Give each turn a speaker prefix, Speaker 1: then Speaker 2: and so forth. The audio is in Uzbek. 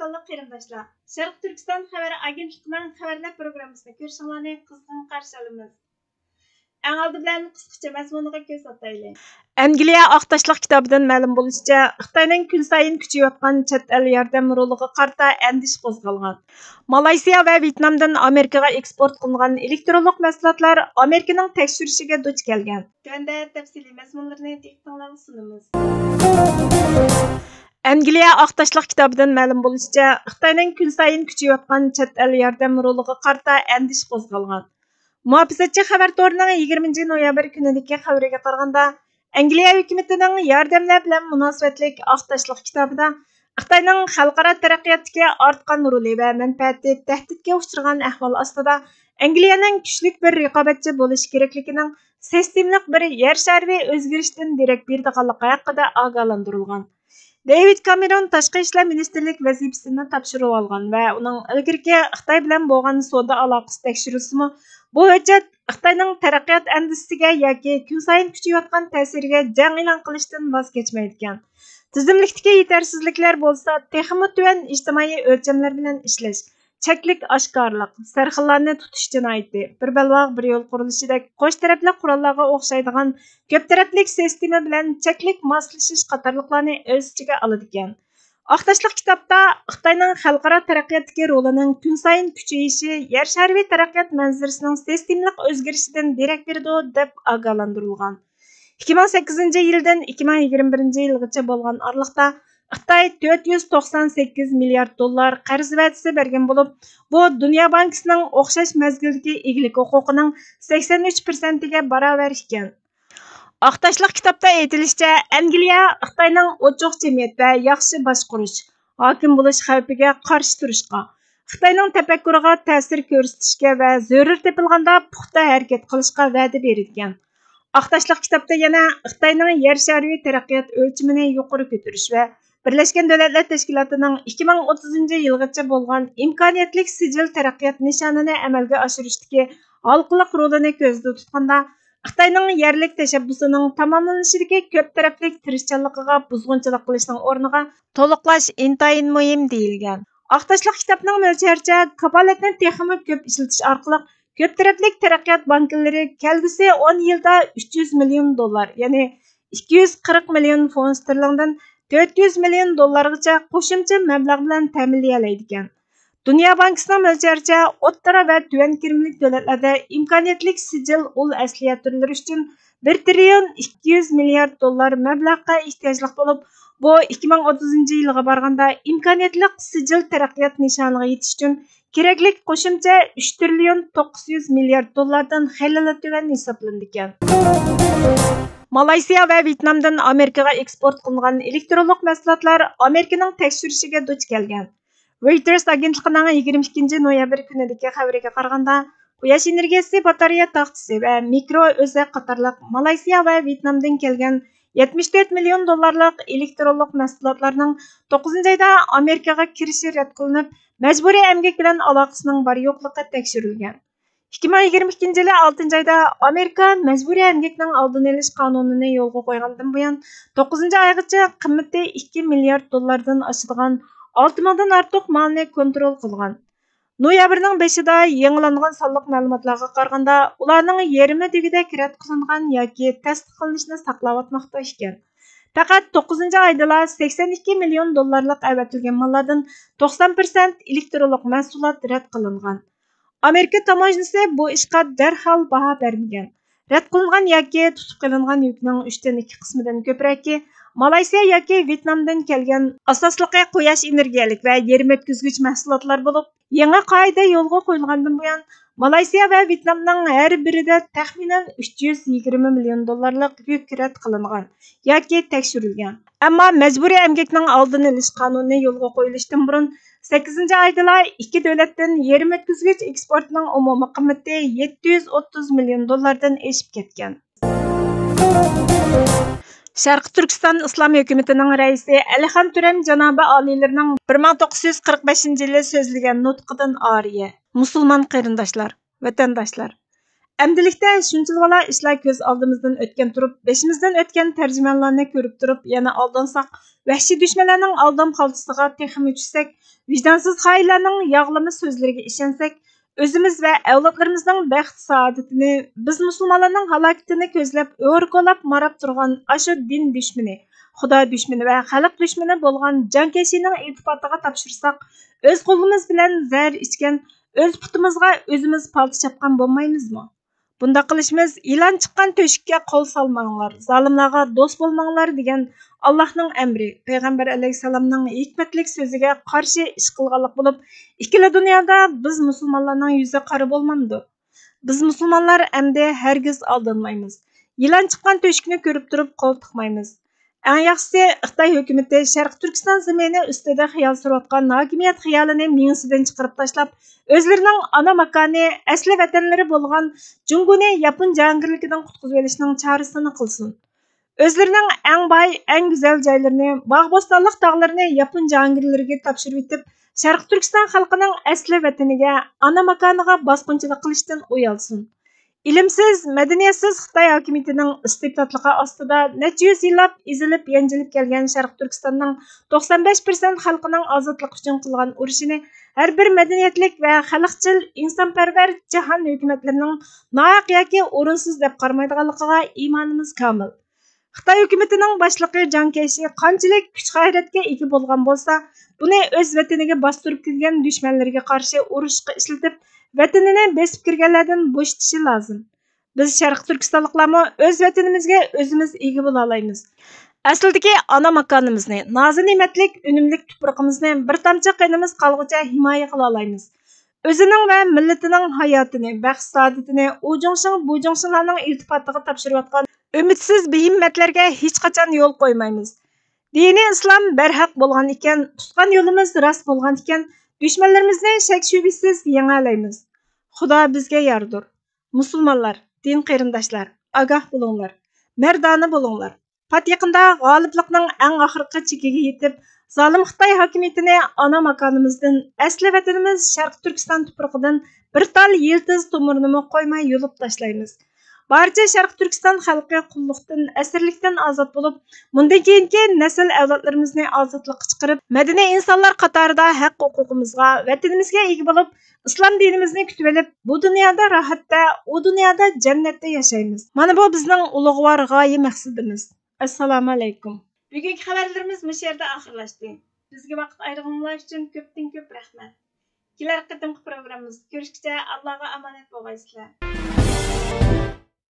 Speaker 1: Sallı qarindoshlar. Sharq Turkiston xabar agentligining xabarlar programmasini ko'rishinglarni qizg'in qarshi olamiz. Eng oldi bilan qisqacha mazmuniga ko'z ataylik. Angliya Aqtashliq kitobidan ma'lum bo'lishicha, Xitoyning kun sayin kuchayayotgan chet el yordam roliga qarta andish qo'zg'algan. Malayziya va Vyetnamdan Amerikaga eksport qilingan elektronlik mahsulotlar Amerikaning tekshirishiga duch kelgan. Tunda tafsiliy mazmunlarni diqqatingizga sunamiz. Angliya Aqtashliq kitobidan ma'lum bo'lishicha, Xitoyning kun sayin kuchayayotgan chet el yordam roliga qarta andish qo'zg'algan. Muhofizatchi xabar torining 20 noyabr kunidagi xabariga qaraganda, Angliya hukumatining yordamlar bilan munosabatlik Aqtashliq kitobida Xitoyning xalqaro taraqqiyotdagi ortgan roli va manfaati tahdidga uchragan ahvol ostida Angliyaning kuchli bir raqobatchi bo'lish kerakligining sistemlik bir yer shariy o'zgarishdan derak berdiganligi haqida ogohlantirilgan. David Cameron tashqi ishlar ministrlik vazifasini topshirib olgan va uning ilgirki Xitoy bilan bo'lgan savdo aloqasi tekshirilsimi, bu hujjat Xitoyning taraqqiyot andisiga yoki kun sayin kuchayayotgan ta'siriga jang e'lon qilishdan voz kechmaydi ekan. Tizimlikdagi yetarsizliklar bo'lsa, texmi tuvan ijtimoiy o'lchamlar bilan ishlash, cheklik oshkorlik, sarxillarni tutish jinoyati, bir balvoq bir yo'l qurilishidek qo'sh tarafli qurollarga o'xshaydigan ko'p tarafli sistema bilan cheklik moslashish qatorliqlarni o'z ichiga oladi ekan. Aqtashliq kitobda Xitoyning xalqaro taraqqiyotdagi rolining kun sayin kuchayishi yer shariy taraqqiyot manzarasining sistemlik o'zgarishidan derak berdi deb ogohlantirilgan. 2008-yildan 2021-yilgacha bo'lgan oralikda Xitoy 498 milliard dollar qarz va'dasi bergan bo'lib, bu Dunyo bankisining o'xshash mazgildagi egalik huquqining 83%ga barobar ekan. Aqtashliq kitobda aytilishicha, Angliya Xitoyning ochiq jamiyat va yaxshi boshqarish, hokim bo'lish xavfiga qarshi turishga, Xitoyning tafakkuriga ta'sir ko'rsatishga va zarur topilganda puxta harakat qilishga va'da bergan. Aqtashliq kitobda yana Xitoyning yer shariy taraqqiyot o'lchamini yuqori ko'tarish va Birleşken Devletler Teşkilatı'nın 2030-yilgacha bo'lgan imkoniyatlik sijil taraqqiyot nishonini amalga oshirishdagi halqiliq rolini ko'zda tutganda, Xitoyning yerlik tashabbusining tamomlanishidagi ko'p tarafli tirishchanligiga buzg'unchilik qilishning o'rniga to'liqlash intayin muhim deyilgan. Aqtashliq kitobning mo'ljallarcha kafolatni texmi ko'p ishlatish orqali ko'p tarafli taraqqiyot banklari kelgusi 10 yilda 300 million dollar, ya'ni 240 million fond sterlingdan 400 million dollargacha qo'shimcha mablag' bilan ta'minlayoladi ekan. Dunyo bankisining mo'ljallarcha o'rta va tuvan kirimlik davlatlarda imkoniyatlik sijil ul asliya turlari uchun 1 trillion 200 milliard dollar mablag'ga ehtiyojli bo'lib, bu 2030-yilga borganda imkoniyatlik sijil taraqqiyot nishoniga yetish uchun kerakli qo'shimcha 3 trillion 900 milliard dollardan xeyli tuvan hisoblanadi ekan. Malayziya va Vyetnamdan Amerikaga eksport qilingan elektronlik mahsulotlar Amerikaning tekshirishiga duch kelgan. Reuters agentligining 22 noyabr kunidagi xabariga qaraganda, quyosh energiyasi batareya taxtasi va mikro o'zak qatorliq Malayziya va Vyetnamdan kelgan 74 million dollarlik elektronlik mahsulotlarning 9-oyda Amerikaga kirishi rad qilinib, majburiy emgak bilan aloqasining bor yo'qligi tekshirilgan. 2022-yil 6-oyda Amerika majburiy emgakning oldini olish qonunini yo'lga qo'ygandan buyon 9-oygacha qimmati 2 milliard dollardan oshadigan 6 mingdan ortiq malni kontrol qilgan. Noyabrning 5-ida yangilangan sonliq ma'lumotlarga qaraganda, ularning yarmi degidek rad qilingan yoki tasdiqlanishni saqlayotmoqda ekan. Faqat 9-oyda 82 million dollarlik avatilgan mallardan 90% elektronlik mahsulot rad qilingan. Amerika tamojnisi bu ishga darhol baho bermagan. Rad qilingan yoki tutib qilingan yukning 3/2 qismidan ko'proqi Malayziya yoki Vyetnamdan kelgan asosliqi quyosh energiyalik va yerim o'tkazgich mahsulotlar bo'lib, yangi qoida yo'lga qo'yilgandan buyon Malayziya va Vyetnamning har birida taxminan 320 million dollarlik yuk rad qilingan yoki tekshirilgan. Ammo majburiy emgakning oldini olish qonuni yo'lga qo'yilishdan burun 8-oyda ikki davlatdan yerim o'tkazgich eksportining umumiy qiymati 730 million dollardan oshib ketgan. Sharq Turkiston Islom hukumatining raisi Alixon Turan janobi oliylarining 1945-yili so'zlagan nutqidan oriya. Musulmon qarindoshlar, vatandoshlar. Әмділікте шунчылғала işler көz aldığımızdan ötken turup, beşimizden ötken tercümanlarını görüp turup, yana aldansak, vəhşi düşmelerinin aldam xaltısıga texim üçsek, vicdansız xaillerinin yağlama sözlerine işensek, özümüz ve evlatlarımızın bəxt saadetini, biz musulmanların halaketini közlep, örkolap marap turgan aşı din düşmeni, Xudo düşmeni ve xalq düşmeni bolgan cankeşinin iltifatıga tapşırsak, öz kolumuz bilen zər içken, öz putumuzga özümüz paltı çapkan bolmaymızmı? Bunda qilishimiz ilan chiqqan to'shikka qo'l solmanglar, zolimlarga do'st bo'lmanglar degan Allohning amri, payg'ambar alayhisalomning hikmatlik so'ziga qarshi ish qilganlik bo'lib, ikkala dunyoda biz musulmonlarning yuzi qari bo'lmamdi. Biz musulmonlar endi hargiz aldanmaymiz. Ilan chiqqan to'shikni ko'rib turib qo'l tiqmaymiz. Eng yaxshisi Xitoy hukumati Sharq Turkiston zamini ustida xiyol surayotgan hokimiyat xiyolini miyasidan chiqarib tashlab, o'zlarining ana makoni, asli vatanlari bo'lgan Junguni Yapon jangirligidan qutqizib olishning chorasini qilsin. O'zlarining eng boy, eng go'zal joylarini, bog'-bo'stonlik tog'larini Yapon jangirlariga topshirib etib, Sharq Turkiston xalqining asli vataniga, ana makoniga bosqinchilik qilishdan uyalsin. İlimsiz, medeniyetsiz Xitoy hokimiyatining istibdodligi ostida necha yuz yillab ezilib, yanjilib kelgan Sharq Turkistonning 95% xalqining ozodlik uchun qilgan urushini har bir madaniyatlik va xalqchil, insonparvar jahon hukumatlarining nohaq yoki o'rinsiz deb qarmaydiganligiga iymonimiz komil. Xitoy hukumatining boshlig'i Jiang Keyshi qanchalik kuch-g'ayratga ega bo'lgan bo'lsa, buni o'z vataniga bostirib kirgan dushmanlarga qarshi urushga ishlatib, vatanini besib kirganlardan bo'shatishi lozim. Biz Sharq Turkistonliklarmi o'z vatanimizga o'zimiz ega bo'la olamiz. Aslidagi ana makonimizni, nozi-ne'matlik, unumlik tuproqimizni bir tomchi qinimiz qolguncha himoya qila olamiz. O'zining va millatining hayotini, baxt saodatini u-jongshin, bu-jongshinlarning iltifotiga topshirayotgan umidsiz behimmatlarga hech qachon yo'l qo'ymaymiz. Dini islom barhaq bo'lgan ekan, tutgan yo'limiz rost bo'lgan ekan, dushmanlarimizni shak shubhasiz yengalaymiz. Xudo bizga yordir. Musulmonlar, din qarindoshlar, ogoh bo'linglar, mardona bo'linglar. Pat yaqinda g'oliblikning eng oxirgi chekiga yetib, zolim Xitoy hokimiyatini ana makonimizdan, asli vatanimiz Sharq Turkiston tuprog'idan bir tal yiltiz to'mirni qo'ymay yulib tashlaymiz. Barcha Sharq Turkiston xalqi qulluqdan, asirlikdan ozod bo'lib, bundan keyingi nasl avlodlarimizni ozodlikka chiqarib, madaniy insonlar qatorida haq-huquqimizga, vatanimizga ega bo'lib, islom dinimizni kutib olib, bu dunyoda rohatda, u dunyoda jannatda yashaymiz. Mana bu bizning ulug'vor g'oya maqsadimiz. Assalomu alaykum. Bugungi xabarlarimiz bu yerda oxirlashdi. Bizga vaqt ayirganlar uchun ko'pdan ko'p rahmat. Kelar qatimki programmamizda ko'rishguncha Allohga omonat bo'linglar.